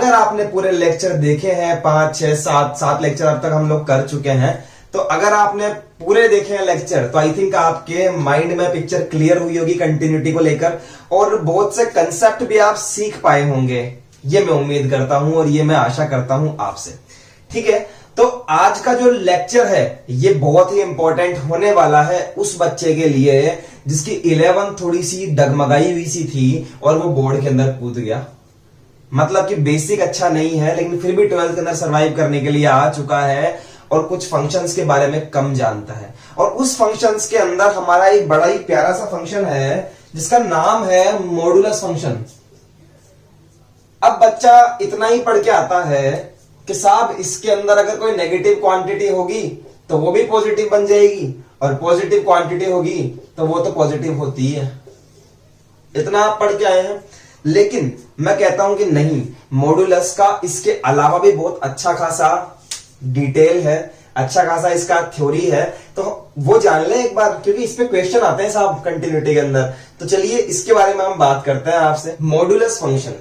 अगर आपने पूरे लेक्चर देखे हैं 5, 6, 7 लेक्चर अब तक हम लोग कर चुके हैं, तो अगर आपने पूरे देखे हैं लेक्चर तो आई थिंक आपके माइंड में पिक्चर क्लियर हुई होगी कंटिन्यूटी को लेकर, और बहुत से कंसेप्ट भी आप सीख पाए होंगे, ये मैं उम्मीद करता हूं और ये मैं आशा करता हूं आपसे। ठीक है, तो आज का जो लेक्चर है ये बहुत ही इंपॉर्टेंट होने वाला है उस बच्चे के लिए जिसकी 11 थोड़ी सी डगमगाई हुई सी थी और वो बोर्ड के अंदर कूद गया। मतलब कि बेसिक अच्छा नहीं है लेकिन फिर भी 12th के अंदर सरवाइव करने के लिए आ चुका है और कुछ फंक्शंस के बारे में कम जानता है। और उस फंक्शंस के अंदर हमारा एक बड़ा ही प्यारा सा फंक्शन है जिसका नाम है मॉडुलस फंक्शन। अब बच्चा इतना ही पढ़ के आता है कि साहब इसके अंदर अगर कोई नेगेटिव क्वांटिटी होगी तो वो भी पॉजिटिव बन जाएगी और पॉजिटिव क्वांटिटी होगी तो वो तो पॉजिटिव होती है। इतना आप पढ़ के आए हैं, लेकिन मैं कहता हूं कि नहीं, मॉडुलस का इसके अलावा भी बहुत अच्छा खासा डिटेल है, अच्छा खासा इसका थ्योरी है, तो वो जान लें एक बार, क्योंकि इस पे क्वेश्चन आते हैं साहब कंटिन्यूटी के अंदर। तो चलिए इसके बारे में हम बात करते हैं आपसे। मॉडुलस फंक्शन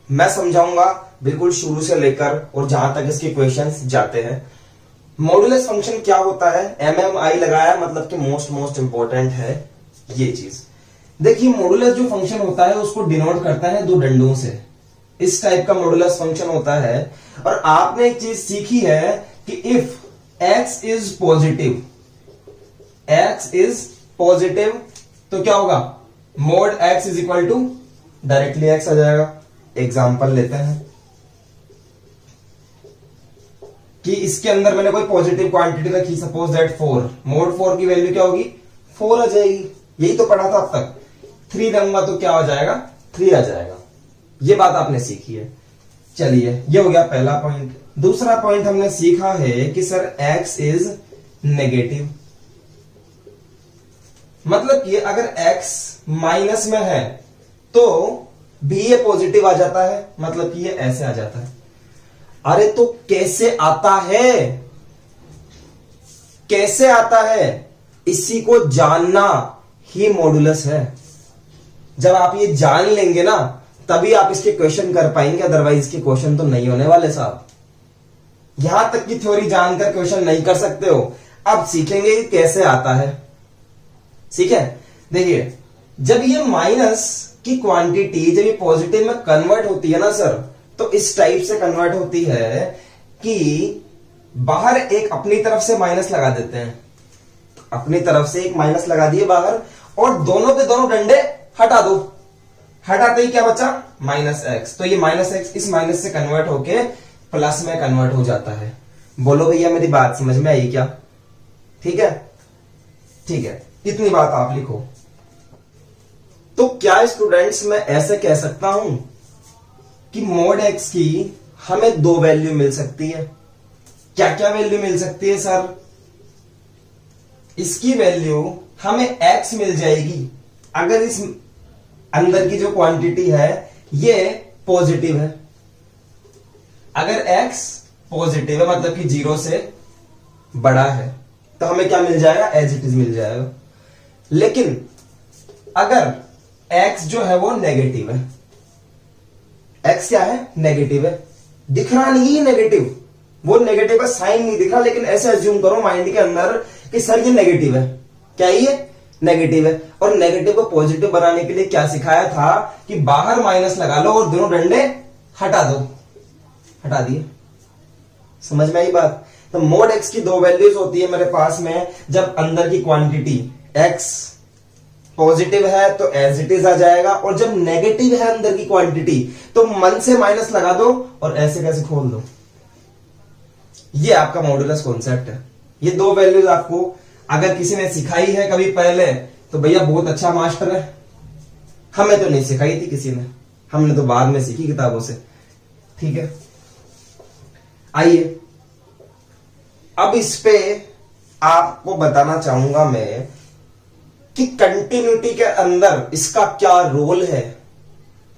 मैं समझाऊंगा बिल्कुल शुरू से लेकर और जहां तक इसके क्वेश्चंस जाते हैं। मॉडुलस फंक्शन क्या होता है, MMI लगाया मतलब कि मोस्ट इंपॉर्टेंट है ये चीज। देखिए मॉडुलस जो फंक्शन होता है उसको डिनोट करता है 2 डंडों से, इस टाइप का मॉडुलस फंक्शन होता है। और आपने एक चीज सीखी है कि इफ x इज पॉजिटिव तो क्या होगा, mod x is equal to directly x आ जाएगा। एग्जाम्पल लेते हैं कि इसके अंदर मैंने कोई पॉजिटिव क्वांटिटी रखी, सपोज दैट 4, मोड 4 की वैल्यू क्या होगी, 4 आ जाएगी। यही तो पढ़ा था अब तक। 3 दूंगा तो क्या हो जाएगा, 3 आ जाएगा। ये बात आपने सीखी है। चलिए ये हो गया पहला पॉइंट। दूसरा पॉइंट हमने सीखा है कि सर x इज नेगेटिव, मतलब कि अगर x माइनस में है तो भी ये पॉजिटिव आ जाता है, मतलब कि ये ऐसे आ जाता है। अरे तो कैसे आता है, कैसे आता है, इसी को जानना ही मॉडुलस है। जब आप ये जान लेंगे ना तभी आप इसके क्वेश्चन कर पाएंगे, अदरवाइज के क्वेश्चन तो नहीं होने वाले साहब। यहां तक की थ्योरी जानकर क्वेश्चन नहीं कर सकते हो, अब सीखेंगे कैसे आता है। ठीक है, देखिए जब ये माइनस की क्वांटिटी जब ये पॉजिटिव में कन्वर्ट होती है ना सर, तो इस टाइप से कन्वर्ट होती है कि बाहर एक अपनी तरफ से माइनस लगा देते हैं, अपनी तरफ से एक माइनस लगा दिए बाहर और दोनों के दोनों डंडे हटा दो। हटाते ही क्या बचा, माइनस एक्स। तो ये माइनस एक्स इस माइनस से कन्वर्ट होके प्लस में कन्वर्ट हो जाता है। बोलो भैया मेरी बात समझ में आई क्या? ठीक है, ठीक है, इतनी बात आप लिखो। तो क्या स्टूडेंट्स मैं ऐसे कह सकता हूं कि मोड एक्स की हमें 2 वैल्यू मिल सकती है? क्या क्या वैल्यू मिल सकती है सर? इसकी वैल्यू हमें x मिल जाएगी अगर इस अंदर की जो क्वांटिटी है ये पॉजिटिव है। अगर x पॉजिटिव है मतलब कि 0 से बड़ा है तो हमें क्या मिल जाएगा, एज इट इज मिल जाएगा। लेकिन अगर x जो है वो नेगेटिव है, x क्या है, नेगेटिव है, दिख रहा नहीं है नेगेटिव, वो नेगेटिव का साइन नहीं दिख रहा, लेकिन ऐसे अज्यूम करो माइंड के अंदर कि सर ये नेगेटिव है। क्या ये नेगेटिव है? और नेगेटिव को पॉजिटिव बनाने के लिए क्या सिखाया था कि बाहर माइनस लगा लो और दोनों डंडे हटा दो। हटा दिए, समझ में आई बात? तो मोड x की 2 वैल्यूज होती है मेरे पास में। जब अंदर की क्वांटिटी x पॉजिटिव है तो एज इट इज आ जाएगा, और जब नेगेटिव है अंदर की क्वांटिटी तो मन से माइनस लगा दो और ऐसे कैसे खोल दो। ये आपका मॉडुलस कॉन्सेप्ट है। ये 2 वैल्यूज आपको अगर किसी ने सिखाई है कभी पहले तो भैया बहुत अच्छा मास्टर है। हमें तो नहीं सिखाई थी किसी ने, हमने तो बाद में सीखी किताबों से। ठीक है, आइए अब इस पे आपको बताना चाहूंगा मैं कि कंटिन्यूटी के अंदर इसका क्या रोल है,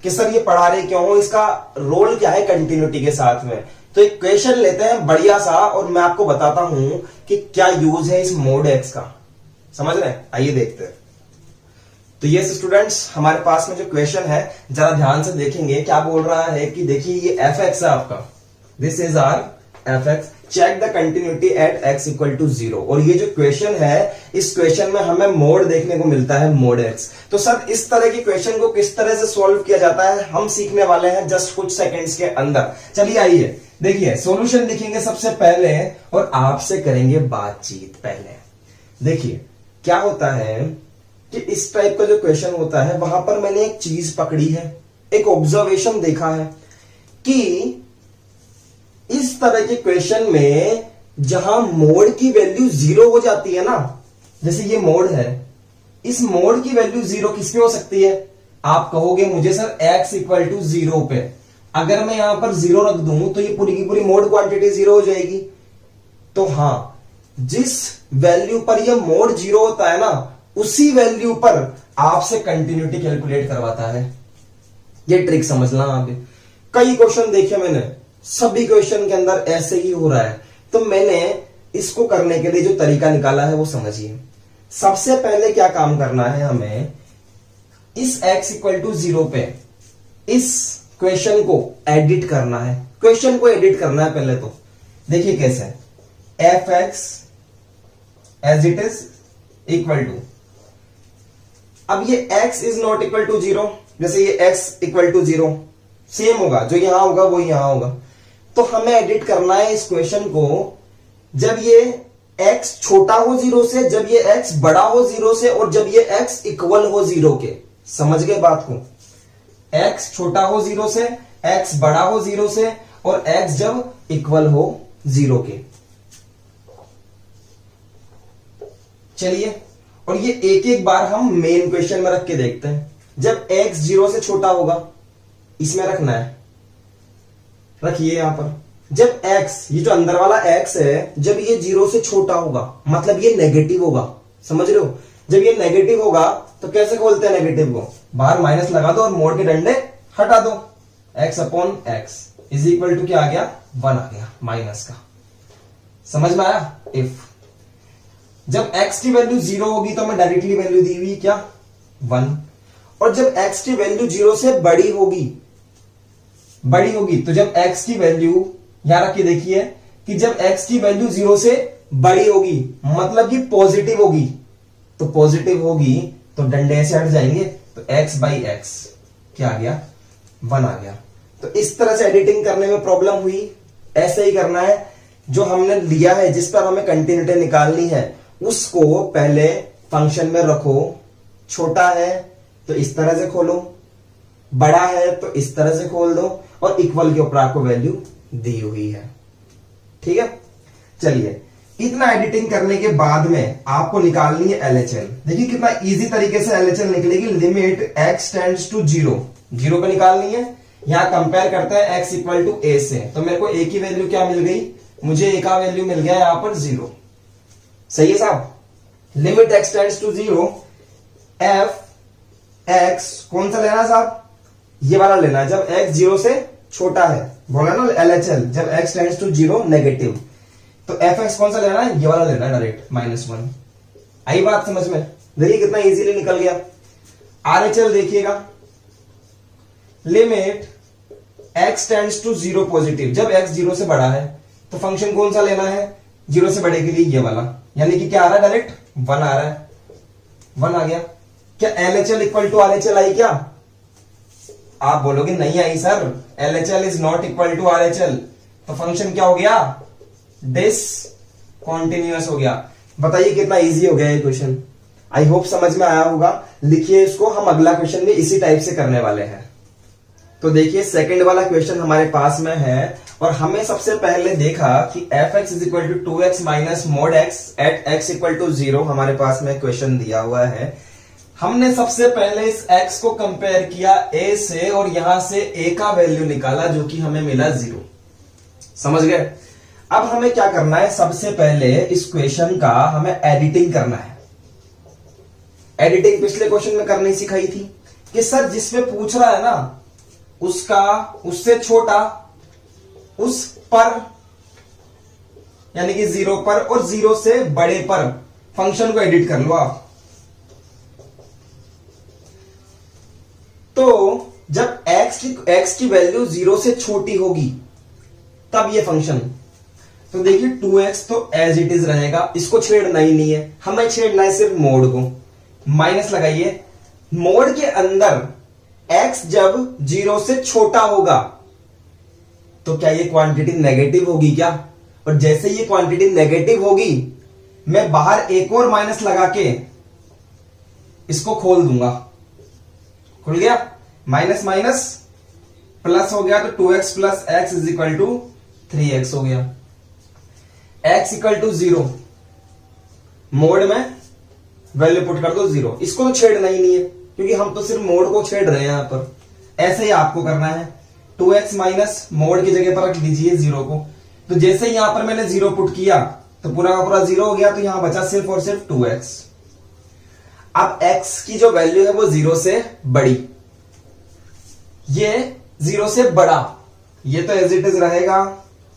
कि सर ये पढ़ा रहे क्यों हो, इसका रोल क्या है कंटिन्यूटी के साथ में। तो एक क्वेश्चन लेते हैं बढ़िया सा और मैं आपको बताता हूं कि क्या यूज है इस मोड एक्स का। समझ रहे हैं? आइए देखते हैं। तो ये स्टूडेंट्स हमारे पास में जो क्वेश्चन है जरा ध्यान से देखेंगे। क्या बोल रहा है कि देखिए ये एफ एक्स है आपका, this is our F X, check the continuity at X equal to 0। और ये जो क्वेश्चन है, इस क्वेश्चन में हमें मोड देखने को मिलता है, मोड एक्स। तो सर इस तरह के क्वेश्चन को किस तरह से सॉल्व किया जाता है हम सीखने वाले हैं जस्ट कुछ सेकंड्स के अंदर। चलिए आइए देखिए, सॉल्यूशन लिखेंगे सबसे पहले और आपसे करेंगे बातचीत। पहले देखिए क्या होता है कि इस टाइप का जो क्वेश्चन होता है वहां पर मैंने एक चीज पकड़ी है, एक ऑब्जर्वेशन देखा है कि इस तरह के क्वेश्चन में जहां मोड की वैल्यू 0 हो जाती है ना, जैसे ये मोड है, इस मोड की वैल्यू 0 किस पे हो सकती है? आप कहोगे मुझे सर x इक्वल टू 0 पे। अगर मैं यहां पर 0 रख दूं तो ये पूरी की पूरी मोड क्वांटिटी 0 हो जाएगी। तो हां, जिस वैल्यू पर ये मोड 0 होता है ना, उसी वैल्यू पर आपसे कंटिन्यूटी कैलकुलेट करवाता है। ये ट्रिक समझना आप। कई क्वेश्चन देखे मैंने, सभी क्वेश्चन के अंदर ऐसे ही हो रहा है। तो मैंने इसको करने के लिए जो तरीका निकाला है वो समझिए। सबसे पहले क्या काम करना है हमें, इस x इक्वल टू 0 पे इस क्वेश्चन को एडिट करना है। क्वेश्चन को एडिट करना है पहले। तो देखिए कैसे, F X as it is equal to, अब ये x is not equal to 0, जैसे ये x इक्वल टू 0 सेम होगा, जो यहां होगा वो यहां होगा। तो हमें एडिट करना है इस क्वेश्चन को, जब ये x छोटा हो 0 से, जब ये x बड़ा हो 0 से, और जब ये x इक्वल हो 0 के। समझ गए बात को? x छोटा हो 0 से, x बड़ा हो 0 से, और x जब इक्वल हो 0 के। चलिए, और ये एक एक बार हम मेन क्वेश्चन में रख के देखते हैं। जब x 0 से छोटा होगा, इसमें रखना है, रखिए यहां पर। जब x, ये जो अंदर वाला x है, जब ये 0 से छोटा होगा, मतलब ये नेगेटिव होगा। समझ रहे हो? जब ये नेगेटिव होगा तो कैसे खोलते हैं नेगेटिव को? बाहर माइनस लगा दो और मोड़ के डंडे हटा दो। x upon X is equal to क्या आ गया? 1 आ गया, माइनस का। समझ में आया? इफ जब x की वैल्यू 0 होगी तो हमें डायरेक्टली वैल्यू दी हुई क्या? 1। और जब x की वैल्यू 0 से बड़ी होगी, तो जब x की वैल्यू, यहां रखिए देखिए कि जब x की वैल्यू 0 से बड़ी होगी मतलब कि पॉजिटिव होगी, तो पॉजिटिव होगी तो डंडे ऐसे हट जाएंगे, तो x बाई एक्स क्या आ गया? 1 आ गया। तो इस तरह से एडिटिंग करने में प्रॉब्लम हुई। ऐसे ही करना है, जो हमने लिया है जिस पर हमें कंटिन्यूटी निकालनी है उसको पहले फंक्शन में रखो। छोटा है तो इस तरह से खोलो, बड़ा है तो इस तरह से खोल दो, और इक्वल के ऊपर आपको वैल्यू दी हुई है। ठीक है, चलिए इतना एडिटिंग करने के बाद में आपको निकालनी है एलएचएल। देखिए कितना इजी तरीके से एलएचएल निकलेगी। लिमिट x टेंड्स टू 0, 0 पे निकालनी है। यहां कंपेयर करता है x इक्वल टू a से, तो मेरे को a की वैल्यू क्या मिल गई? मुझे a का वैल्यू मिल गया यहां पर 0। सही है साहब? Limit x tends to 0, f x कौन सा लेना है साहब? ये वाला लेना है, जब x 0 से छोटा है। बोला ना एलएचएल, जब x टेंड्स टू 0 नेगेटिव, तो एफ एक्स कौन सा लेना है? ये वाला लेना है डायरेक्ट, -1। आई बात समझ में? देखिए कितना इजीली निकल गया। आरएचएल देखिएगा, limit x tends to 0 positive, जब x 0 से बड़ा है, तो फंक्शन कौन सा लेना है? 0 से बड़े के लिए ये वाला, यानी कि क्या आ रहा है? डायरेक्ट 1 आ रहा है। 1 आ गया। क्या एलएचएल इक्वल टू आरएचएल आई क्या? आप बोलोगे नहीं आई sir, LHL is not equal to RHL, तो फंक्शन क्या हो गया? डिसकंटीन्यूअस हो गया। बताइए कितना इजी हो गया ये क्वेश्चन। आई होप समझ में आया होगा। लिखिए इसको, हम अगला क्वेश्चन भी इसी टाइप से करने वाले हैं। तो देखिए सेकंड वाला क्वेश्चन हमारे पास में है, और हमें सबसे पहले देखा कि F X is equal to 2x minus mod X at x equal to 0 हमारे पास में क्वेश्चन दिया हुआ है। हमने सबसे पहले इस x को कंपेयर किया a से, और यहां से a का वैल्यू निकाला जो कि हमें मिला 0। समझ गए? अब हमें क्या करना है? सबसे पहले इस क्वेश्चन का हमें एडिटिंग करना है। एडिटिंग पिछले क्वेश्चन में करनी सिखाई थी कि सर जिसमें पूछ रहा है ना, उसका उससे छोटा, उस पर यानी कि 0 पर, और 0 से बड़े पर फंक्शन को एडिट कर लो आप। तो जब x की वैल्यू 0 से छोटी होगी तब ये फंक्शन, तो देखिए 2x तो एज इट इज रहेगा, इसको छेड़ना ही नहीं है, हमें छेड़ना है सिर्फ मोड को। माइनस लगाइए, मोड के अंदर x जब 0 से छोटा होगा तो क्या ये क्वांटिटी नेगेटिव होगी क्या? और जैसे ये क्वांटिटी नेगेटिव होगी मैं बाहर एक और माइनस लगा के इसको खोल दूंगा। खुल गया, माइनस माइनस प्लस हो गया, तो 2x plus X is equal to 3x हो गया। x इक्वल टू 0, मोड में वैल्यू पुट कर दो 0। इसको तो छेड़ना ही नहीं है क्योंकि हम तो सिर्फ मोड को छेड़ रहे हैं यहां पर। ऐसे ही आपको करना है, 2x माइनस मोड की जगह पर रख दीजिए 0 को। तो जैसे यहां पर मैंने 0 पुट किया तो पूरा का पूरा 0 हो गया, तो यहां बचा सिर्फ और सिर्फ 2x। अब x की जो वैल्यू है वो 0 से बड़ी, ये 0 से बड़ा, ये तो एज इट इज रहेगा,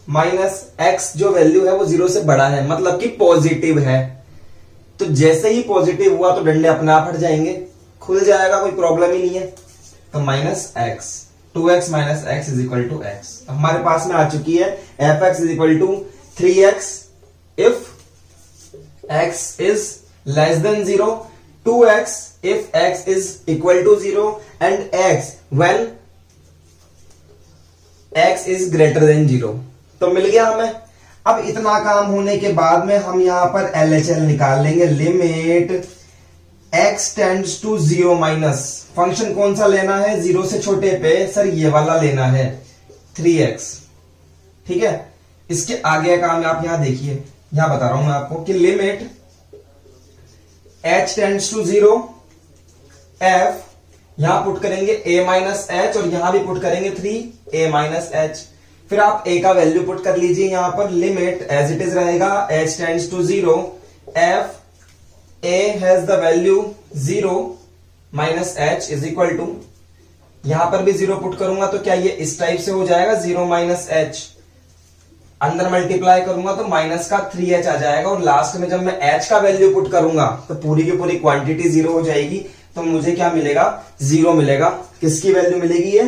माइनस x जो वैल्यू है वो 0 से बड़ा है, मतलब कि पॉजिटिव है। तो जैसे ही पॉजिटिव हुआ तो डंडे अपने आप हट जाएंगे, खुल जाएगा, कोई प्रॉब्लम ही नहीं है। तो minus x, 2x minus x is equal to x. हमारे पास में आ चुकी है fx is equal to 3x if x is less than 0, 2x if x is equal to 0 and x when x is greater than 0। तो मिल गया हमें। अब इतना काम होने के बाद में हम यहां पर LHL निकाल लेंगे, limit x tends to 0 minus, function कौन सा लेना है 0 से छोटे पे, सर ये वाला लेना है 3x। ठीक है, इसके आगे का काम आप यहां देखिए, यहां बता रहा हूं मैं आपको कि limit h tends to 0 f, यहां पुट करेंगे a माइनस एच और यहां भी पुट करेंगे 3a माइनस एच। फिर आप a का वैल्यू पुट कर लीजिए यहां पर, लिमिट एज इट इज रहेगा h tends to 0 f a has the value 0 minus h is equal to, यहां पर भी 0 पुट करूंगा तो क्या ये इस टाइप से हो जाएगा 0 माइनस एच, अंदर मल्टीप्लाई करूंगा तो माइनस का 3h आ जाएगा, और लास्ट में जब मैं h का वैल्यू पुट करूंगा तो पूरी की पूरी क्वांटिटी 0 हो जाएगी। तो मुझे क्या मिलेगा 0 मिलेगा। किसकी वैल्यू मिलेगी? ये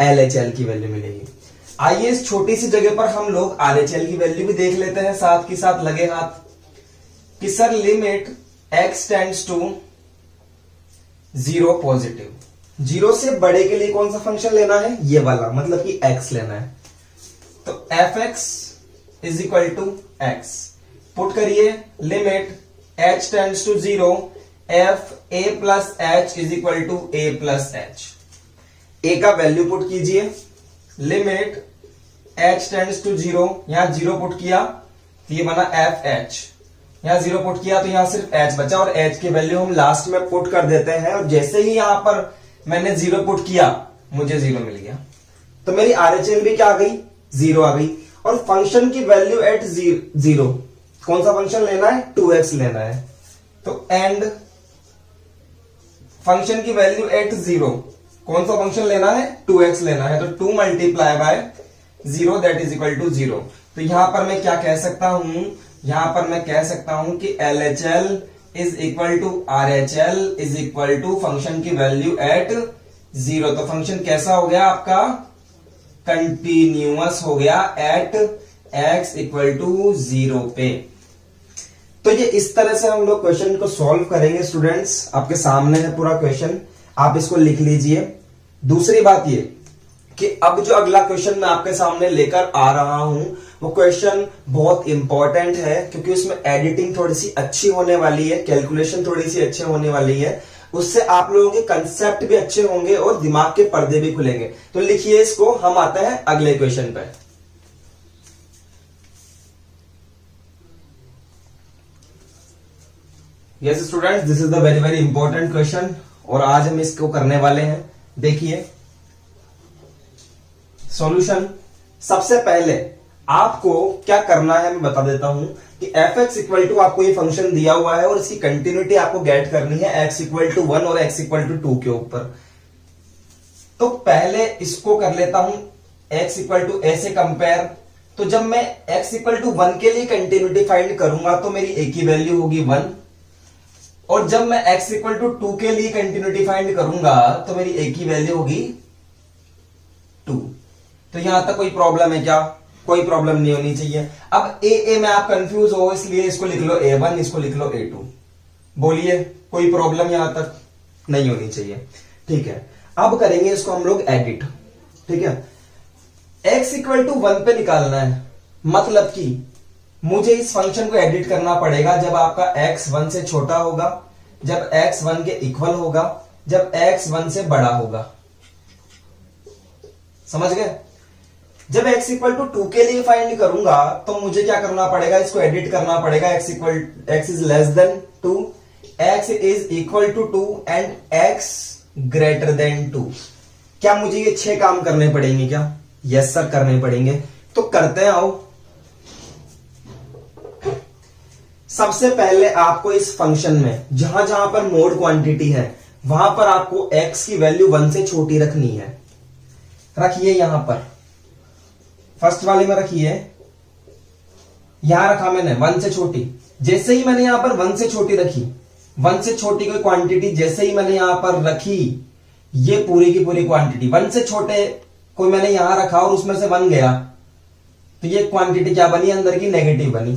LHL की वैल्यू मिलेगी। आइए इस छोटी सी जगह पर हम लोग RHL की वैल्यू भी देख लेते हैं साथ के साथ लगे हाथ, कि sir limit x tends to 0 positive, 0 से बड़े के लिए कौन सा फंक्शन लेना है? ये वाला, मतलब कि x लेना है। तो fx is equal to x, put करिए limit h tends to 0 f a plus H is equal to a plus H. a का वैल्यू पुट कीजिए, लिमिट h टेंड्स टू 0, यहां 0 पुट किया तो ये बना fh, यहां 0 पुट किया तो यहां सिर्फ h बचा, और h की वैल्यू हम लास्ट में पुट कर देते हैं, और जैसे ही यहां पर मैंने 0 पुट किया मुझे 0 मिल गया। तो मेरी RHL भी क्या आ गई? 0 आ गई। और फंक्शन की वैल्यू एट 0, कौन सा फंक्शन लेना है? 2x लेना है। तो एंड फंक्शन की वैल्यू एट 0, कौन सा फंक्शन लेना है? 2x लेना है। तो 2 multiply by 0 that is equal to 0। तो यहां पर मैं क्या कह सकता हूं? यहां पर मैं कह सकता हूं कि LHL is equal to RHL is equal to function की वैल्यू एट 0। तो फंक्शन कैसा हो गया आपका? कंटिन्यूअस हो गया एट x इक्वल टू 0 पे। तो ये इस तरह से हम लोग क्वेश्चन को सॉल्व करेंगे स्टूडेंट्स। आपके सामने है पूरा क्वेश्चन, आप इसको लिख लीजिए। दूसरी बात ये कि अब जो अगला क्वेश्चन मैं आपके सामने लेकर आ रहा हूं वो क्वेश्चन बहुत इंपॉर्टेंट है, क्योंकि उसमें एडिटिंग थोड़ी सी अच्छी होने वाली है, कैलकुलेशन थोड़ी सी अच्छी होने वाली है, उससे आप लोगों के कंसेप्ट भी अच्छे होंगे और दिमाग के पर्दे भी खुलेंगे। तो लिखिए इसको, हम आते हैं अगले क्वेश्चन पे। Yes students, this is the very very important question और आज हम इसको करने वाले हैं। देखिए सॉल्यूशन। सबसे पहले आपको क्या करना है मैं बता देता हूं कि fx इक्वल टू, आपको ये फंक्शन दिया हुआ है और इसकी कंटिन्यूटी आपको गेट करनी है x इक्वल टू 1 और x इक्वल टू 2 के ऊपर। तो पहले इसको कर लेता हूं x इक्वल टू ऐसे कंपेयर। तो जब मैं x इक्वल टू 1 के लिए कंटिन्यूटी फाइंड करूंगा तो मेरी a की वैल्यू होगी 1, और जब मैं x इक्वल टू 2 के लिए कंटिन्यूटी फाइंड करूंगा तो मेरी a की वैल्यू होगी 2। तो यहां तक कोई प्रॉब्लम है क्या? कोई प्रॉब्लम नहीं होनी चाहिए। अब a में आप कंफ्यूज हो इसलिए इसको लिख लो a1, इसको लिख लो a2। बोलिए कोई प्रॉब्लम यहां तक नहीं होनी चाहिए। ठीक है, अब करेंगे इसको हम लोग एडिट। ठीक है, x इक्वल टू 1 पे निकालना है, मतलब कि मुझे इस फंक्शन को एडिट करना पड़ेगा जब आपका x 1 से छोटा होगा, जब x 1 के इक्वल होगा, जब x 1 से बड़ा होगा। समझ गए? जब x इक्वल टू 2 के लिए फाइंड करूंगा तो मुझे क्या करना पड़ेगा? इसको एडिट करना पड़ेगा। x is less than 2, x is equal to 2 and x greater than 2। क्या मुझे ये 6 काम करने पड़ेंगे क्या? यस सर, करने पड़ेंगे। तो करते हैं, आओ। सबसे पहले आपको इस फंक्शन में जहां जहां पर मोड क्वांटिटी है वहां पर आपको x की वैल्यू 1 से छोटी रखनी है। रखिए यहां पर, फर्स्ट वाले में रखिए, यहां रखा मैंने 1 से छोटी। जैसे ही मैंने यहां पर 1 से छोटी रखी, 1 से छोटी कोई क्वांटिटी जैसे ही मैंने यहां पर रखी, ये पूरी की पूरी क्वांटिटी 1 से छोटे कोई मैंने यहां रखा और उसमें से 1 गया, तो ये क्वांटिटी क्या बनी? अंदर की नेगेटिव बनी।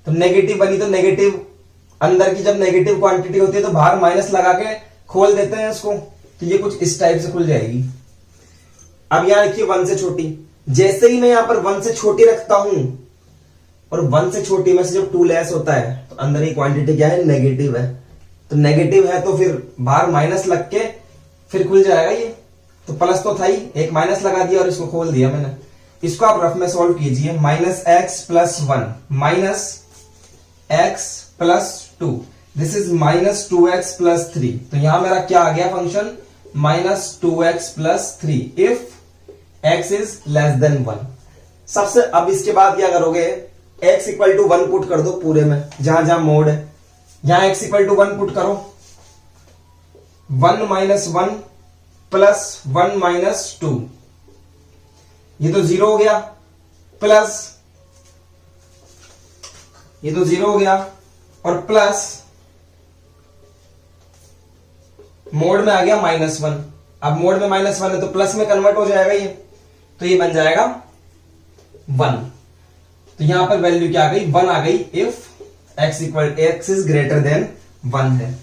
तो नेगेटिव बनी तो नेगेटिव, अंदर की जब नेगेटिव क्वांटिटी होती है तो बाहर माइनस लगा के खोल देते हैं इसको, तो ये कुछ इस टाइप से खुल जाएगी। अब यहां लिखिए 1 से छोटी। जैसे ही मैं यहां पर 1 से छोटी रखता हूं और 1 से छोटी में से जब 2 लेस होता है तो अंदर की क्वांटिटी क्या है? नेगेटिव है। तो नेगेटिव है तो फिर बाहर माइनस लग के फिर खुल जाएगा ये। तो प्लस तो था ही, एक माइनस लगा दिया और इसको खोल दिया मैंने। इसको आप रफ में सॉल्व कीजिए। Minus x plus 1 minus x plus 2, this is minus 2x plus 3। तो यहां मेरा क्या आ गया function? Minus 2x plus 3 if x is less then 1। सबसे अब इसके बाद क्या करोगे? x इक्वल टू 1 पुट कर दो पूरे में, जहां जहां मोड है। यहां x इक्वल टू 1 पुट करो। 1 माइनस 1 प्लस 1 माइनस 2, ये तो 0 हो गया, प्लस ये तो 0 हो गया, और प्लस मोड में आ गया -1। अब मोड में -1 है तो प्लस में कन्वर्ट हो जाएगा ये, तो ये बन जाएगा 1। तो यहां पर वैल्यू क्या आ गई? 1 आ गई if x is greater than 1 है।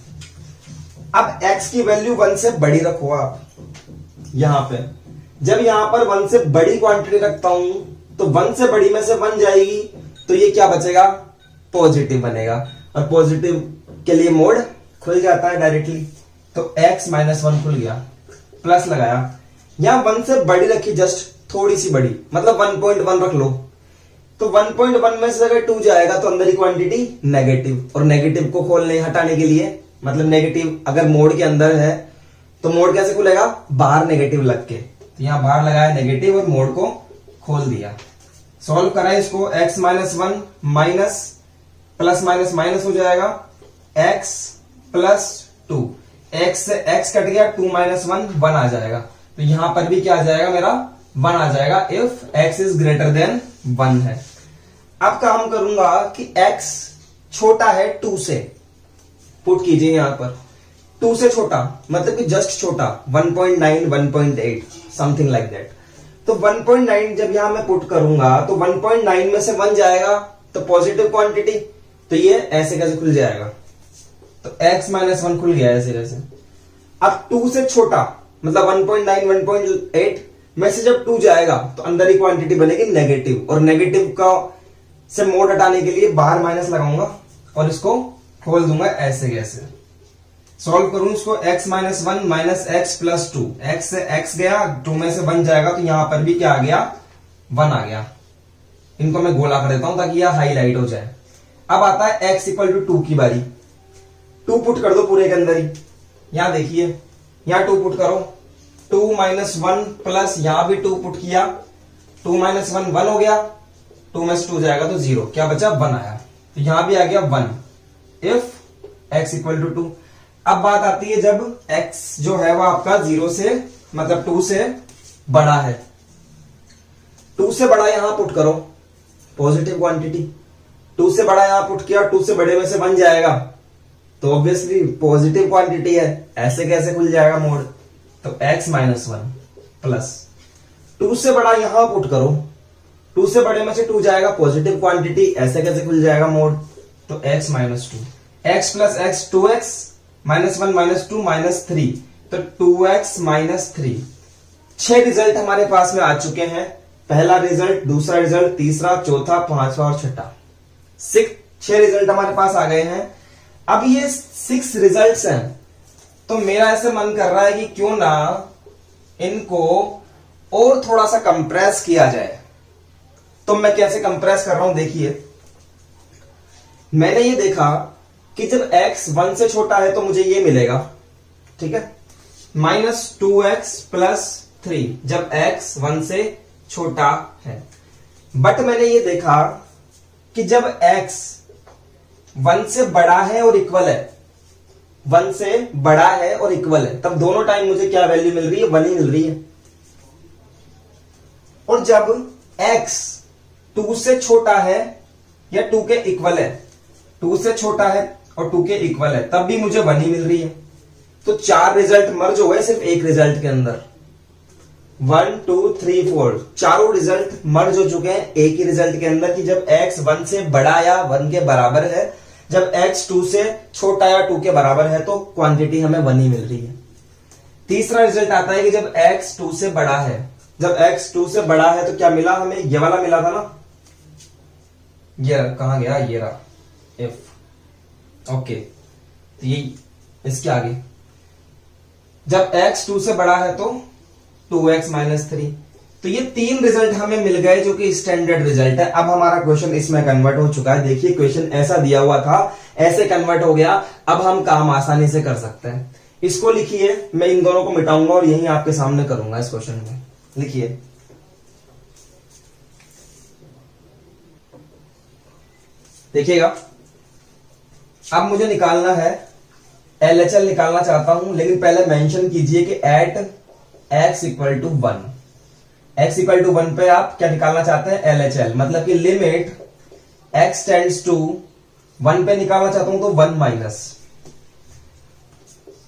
अब x की वैल्यू 1 से बड़ी रखो आप यहां पे। जब यहां पर 1 से बड़ी क्वांटिटी रखता हूं तो 1 से बड़ी में से 1 जाएगी, तो ये क्या बचेगा? पॉजिटिव बनेगा, और पॉजिटिव के लिए मोड खुल जाता है डायरेक्टली। तो x -1 खुल गया, प्लस लगाया। यहां 1 से बड़ी रखी, जस्ट थोड़ी सी बड़ी, मतलब 1.1 रख लो। तो 1.1 में से अगर 2 जाएगा तो अंदर की क्वांटिटी नेगेटिव, और नेगेटिव को खोलने हटाने के लिए, मतलब नेगेटिव अगर मोड के अंदर है तो मोड कैसे खुलेगा? बाहर नेगेटिव लग के। तो यहां बाहर लगाया नेगेटिव और मोड को खोल दिया। सॉल्व करा इसको, x -1 minus plus minus minus हो जाएगा, x प्लस 2, x से x कट गया, 2 - 1 1 आ जाएगा। तो यहां पर भी क्या आ जाएगा? मेरा 1 आ जाएगा if x is greater than 1 है। अब काम करूंगा कि x छोटा है 2 से, पुट कीजिए यहां पर 2 से छोटा, मतलब कि जस्ट छोटा, 1.9 1.8 समथिंग लाइक दैट। तो 1.9 जब यहां मैं पुट करूंगा तो 1.9 में से 1 जाएगा तो पॉजिटिव क्वांटिटी, तो ये ऐसे कैसे खुल जाएगा? तो x -1 खुल गया ऐसे कैसे। अब 2 से छोटा मतलब 1.9 1.8 में से जब 2 जाएगा तो अंदर ही क्वांटिटी बनेगी नेगेटिव, और नेगेटिव का से मोड हटाने के लिए बाहर माइनस लगाऊंगा और इसको खोल दूंगा ऐसे कैसे। सॉल्व करूं इसको, x -1 minus x plus 2, x से x गया, 2 में से 1 जाएगा, तो यहां पर भी क्या आ गया? 1 आ गया। इनको मैं गोला कर देता हूं ताकि यह हाईलाइट हो जाए। अब आता है x इक्वल टू 2 की बारी। 2 पुट कर दो पूरे के अंदर ही। यहां देखिए, यहां 2 पुट करो, 2 - 1 प्लस यहां भी 2 पुट किया, 2 - 1 1 हो गया, 2 में से 2 जाएगा तो 0, क्या बचा? 1 आया। तो यहां भी आ गया 1 इफ x इक्वल टू 2। अब बात आती है जब x जो है वो आपका 0 से मतलब 2 से बड़ा है। 2 से बड़ा यहां पुट करो, पॉजिटिव क्वांटिटी। 2 से बड़ा यहां पुट किया, 2 से बड़े में से 1 जाएगा तो ऑब्वियसली पॉजिटिव क्वांटिटी है, ऐसे कैसे खुल जाएगा मोड। तो x माइनस वन प्लस 2 से बड़ा यहां पुट करो, 2 से बड़े में से 2 जाएगा, पॉजिटिव क्वांटिटी, ऐसे कैसे खुल जाएगा मोड। तो x minus two, x plus x 2x minus one minus two minus 3, तो 2x माइनस 3। 6 रिजल्ट हमारे पास में आ चुके हैं, पहला रिजल्ट, दूसरा रिजल्ट, तीसरा, चौथा, पांचवा और छठा। 6 रिजल्ट हमारे पास आ गए हैं। अब ये 6 रिजल्ट्स हैं, तो मेरा ऐसे मन कर रहा है कि क्यों ना इनको और थोड़ा सा कंप्रेस किया जाए। तो मैं कैसे कंप्रेस कर रहा हूं, देखिए मैंने ये देखा कि जब x 1 से छोटा है तो मुझे ये मिलेगा, ठीक है, माइनस 2x प्लस 3 जब x 1 से छोटा है। बट मैंने ये देखा कि जब x 1 से बड़ा है और इक्वल है, 1 से बड़ा है और इक्वल है, तब दोनों टाइम मुझे क्या वैल्यू मिल रही है, 1 ही मिल रही है। और जब x 2 से छोटा है या 2 के इक्वल है, 2 से छोटा है और 2 के इक्वल है, तब भी मुझे 1 ही मिल रही है। तो 4 रिजल्ट मर्ज हो गए सिर्फ एक रिजल्ट के अंदर। 1 2 3 4 चारों रिजल्ट मर्ज हो चुके हैं एक ही रिजल्ट के अंदर कि जब x 1 से बड़ा या 1 के बराबर है, जब x 2 से छोटा या 2 के बराबर है, तो क्वांटिटी हमें 1 ही मिल रही है। तीसरा रिजल्ट आता है कि जब x 2 से बड़ा है, जब x 2 से बड़ा है तो क्या मिला हमें, ये वाला मिला था ना, ये कहां गया, ये रहा f, ओके। तो ये इसके आगे जब x 2 से बड़ा है तो 2x माइनस 3। तो ये 3 रिजल्ट हमें मिल गए जो कि स्टैंडर्ड रिजल्ट है। अब हमारा क्वेश्चन इसमें कन्वर्ट हो चुका है। देखिए क्वेश्चन ऐसा दिया हुआ था, ऐसे कन्वर्ट हो गया। अब हम काम आसानी से कर सकते हैं। इसको लिखिए, मैं इन दोनों को मिटाऊंगा और यही आपके सामने करूंगा इस क्वेश्चन में। लिखिए, देखिएगा, अब मुझे निकालना है LHL निकालना चाहता हूं, लेकिन पहले मेंशन कीजिए कि at x equal to 1, x equal to 1 पे आप क्या निकालना चाहते हैं, LHL, मतलब कि लिमिट x टेंड्स टू 1 पे निकालना चाहता हूं तो 1 माइनस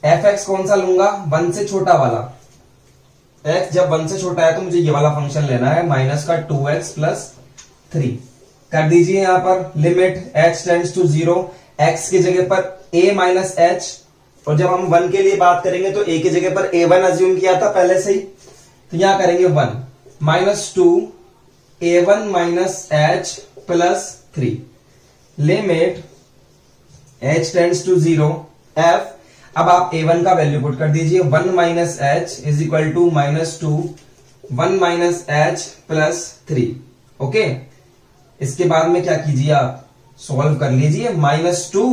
fx कौन सा लूंगा, 1 से छोटा वाला। x जब 1 से छोटा है तो मुझे ये वाला फंक्शन लेना है, माइनस का 2x प्लस 3 कर दीजिए। यहां पर limit x tends to 0, x की जगह पर a माइनस h, और जब हम 1 के लिए बात करेंगे तो a की जगह पर a1 अज्यूम किया था पहले से ही, तो यहां करेंगे 1 minus 2 a1 minus h plus 3 limit h tends to 0 f। अब आप a1 का वैल्यू पुट कर दीजिए, 1 minus h is equal to minus 2 1 minus h plus 3, okay. इसके बाद में क्या कीजिए, आप सॉल्व कर लीजिए, माइनस 2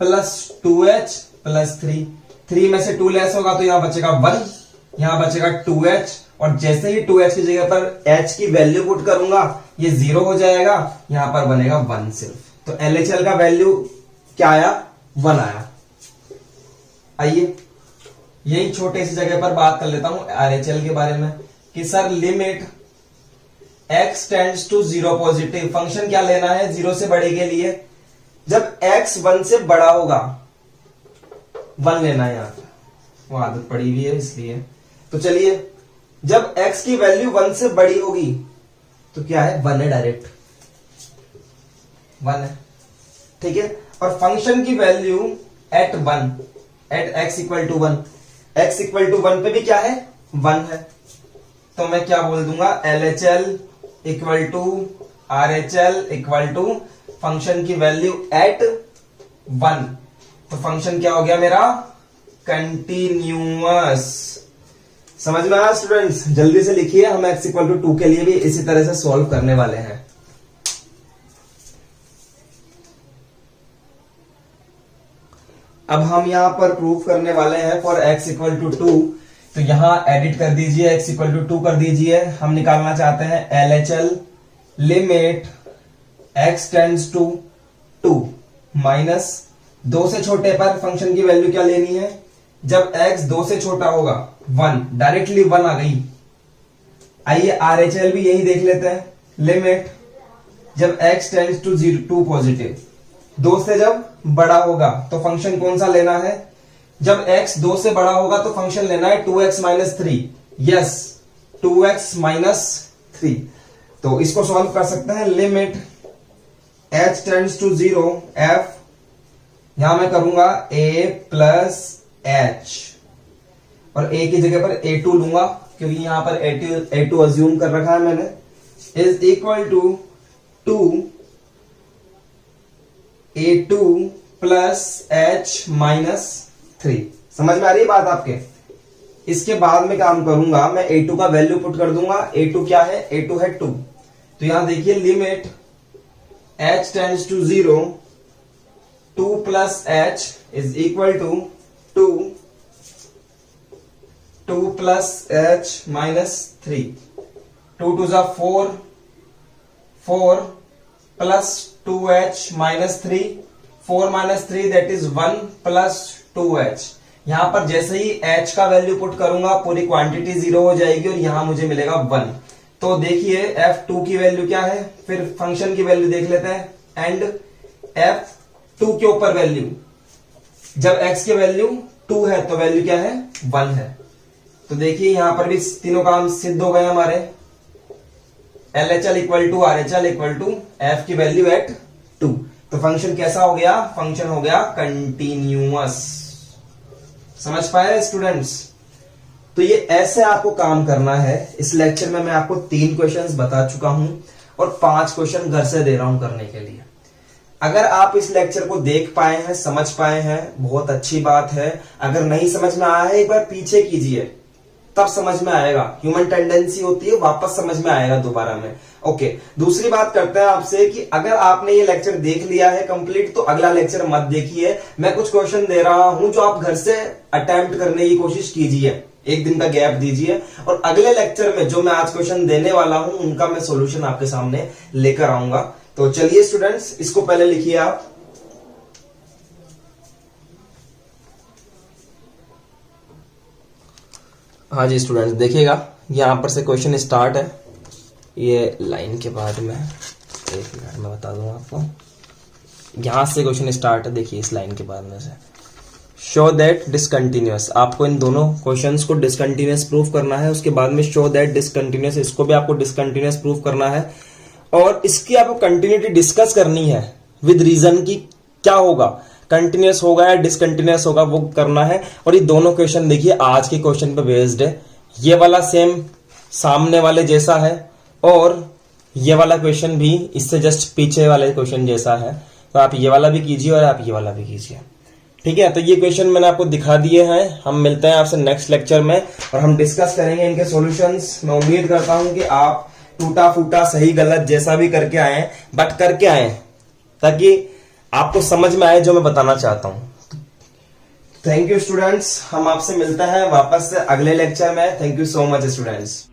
प्लस 2h प्लस 3 में से 2 लेस होगा तो यहां बचेगा 1, यहां बचेगा 2h, और जैसे ही 2h की जगह पर h की वैल्यू पुट करूंगा ये 0 हो जाएगा, यहां पर बनेगा 1 सिर्फ। तो LHL का वैल्यू क्या आया, 1 आया। आइए यही छोटे सी जगह पर बात कर लेता हूं RHL के बारे में कि sir limit x tends to 0 positive, function क्या लेना है 0 से बड़े के लिए, जब x 1 से बड़ा होगा 1 लेना है, यहां वो आदत पड़ी हुई है इसलिए। तो चलिए, जब x की वैल्यू 1 से बड़ी होगी तो क्या है, 1 है, डायरेक्ट 1 है, ठीक है। और फंक्शन की value at 1, at x equal to 1, x equal to 1 पे भी क्या है, 1 है। तो मैं क्या बोल दूंगा, LHL equal to RHL equal to function की वैल्यू एट 1, तो फंक्शन क्या हो गया मेरा, कंटिन्यूअस। समझ में आया स्टूडेंट्स? जल्दी से लिखिए, हम x इक्वल टू 2 के लिए भी इसी तरह से सॉल्व करने वाले हैं। अब हम यहां पर प्रूफ करने वाले हैं फॉर x इक्वल टू 2, तो यहां एडिट कर दीजिए, x इक्वल टू 2 कर दीजिए। हम निकालना चाहते हैं LHL limit x tends to 2 minus 2 से छोटे पर फंक्शन की वैल्यू क्या लेनी है, जब x 2 से छोटा होगा 1, डायरेक्टली 1 आ गई। आइए RHL भी यही देख लेते हैं, लिमिट जब x टेंड्स टू 2 पॉजिटिव, 2 से जब बड़ा होगा तो फंक्शन कौन सा लेना है? जब x 2 से बड़ा होगा तो फंक्शन लेना है 2x minus 3। Yes, 2x minus 3। तो इसको सॉल्व कर सकते हैं। Limit h tends to 0 f, यहां मैं करूंगा a प्लस h और a की जगह पर a2 लूंगा क्योंकि यहां पर a2 अज्यूम कर रखा है मैंने, is equal to 2 a2 plus h minus 3। समझ में आ रही है बात आपके? इसके बाद में काम करूंगा, मैं a2 का वैल्यू पुट कर दूंगा। a2 क्या है? a2 है 2। तो यहां देखिए limit h tends to 0 2 plus h is equal to 2 plus h minus 3। 2 two 4 4 plus 2h minus 3, 4 minus 3 that is 1 plus 2h। यहां पर जैसे ही h का वैल्यू पुट करूंगा पूरी क्वांटिटी 0 हो जाएगी और यहां मुझे मिलेगा 1। तो देखिए f2 की वैल्यू क्या है, फिर फंक्शन की वैल्यू देख लेते हैं। एंड f2 के ऊपर वैल्यू, जब x की वैल्यू 2 है तो वैल्यू क्या है? 1 है। तो देखिए यहां पर भी तीनों काम सिद्ध हो गए हमारे। LHL equal to RHL equal to f की वैल्यू एट 2। तो फंक्शन कैसा हो गया? फंक्शन हो गया कंटिन्यूअस। समझ पाए स्टूडेंट्स? तो ये ऐसे आपको काम करना है। इस लेक्चर में मैं आपको 3 क्वेश्चंस बता चुका हूं और 5 क्वेश्चन घर से दे रहा हूं करने के लिए। अगर आप इस लेक्चर को देख पाए हैं, समझ पाए हैं, बहुत अच्छी बात है। अगर नहीं समझ में आया है एक बार पीछे कीजिए, तब समझ में आएगा। ह्यूमन टेंडेंसी होती है, वापस समझ में आएगा दोबारा में। ओके, दूसरी बात करते हैं आपसे कि अगर आपने ये लेक्चर देख लिया है कंप्लीट तो अगला लेक्चर मत देखिए। मैं कुछ क्वेश्चन दे रहा हूं जो आप घर से अटेम्प्ट करने की कोशिश कीजिए, 1 दिन का गैप दीजिए और अगले लेक्चर में जो मैं आज क्वेश्चन देने वाला हूं उनका मैं सोल्यूशन आपके सामने लेकर आऊंगा। तो चलिए स्टूडेंट्स, इसको पहले लिखिए आप। हाँ जी स्टूडेंट्स, देखिएगा यहां पर से क्वेश्चन स्टार्ट है। ये लाइन के बाद में 1 मिनट में बता दूंगा आपको। यहां से क्वेश्चन स्टार्ट है, देखिए इस लाइन के बाद में से। शो दैट डिसकंटिन्यूअस, आपको इन दोनों क्वेश्चंस को डिसकंटिन्यूअस प्रूफ करना है। उसके बाद में शो दैट डिसकंटिन्यूअस, इसको भी आपको डिसकंटिन्यूअस प्रूफ करना है और इसकी आपको कंटिन्यूटी डिस्कस करनी है विद रीजन की क्या होगा, कंटिन्यूअस होगा या डिसकंटिन्यूअस होगा, वो करना है। और ये दोनों क्वेश्चन देखिए आज के क्वेश्चन पे बेस्ड है। ये वाला सेम सामने वाले जैसा है और ये वाला क्वेश्चन भी इससे जस्ट पीछे वाले क्वेश्चन जैसा है। तो आप ये वाला भी कीजिए और आप ये वाला भी कीजिए, ठीक है। तो ये क्वेश्चन मैंने आपको दिखा दिए हैं। हम मिलते हैं आपसे नेक्स्ट लेक्चर में और हम डिस्कस करेंगे इनके सॉल्यूशंस। मैं उम्मीद करता हूं कि आप टूटा फूटा सही गलत जैसा भी करके आए, बट करके आए ताकि आपको समझ में आए जो मैं बताना चाहता हूं। थैंक यू स्टूडेंट्स, हम आपसे मिलते हैं वापस से अगले लेक्चर में। Thank you so much students.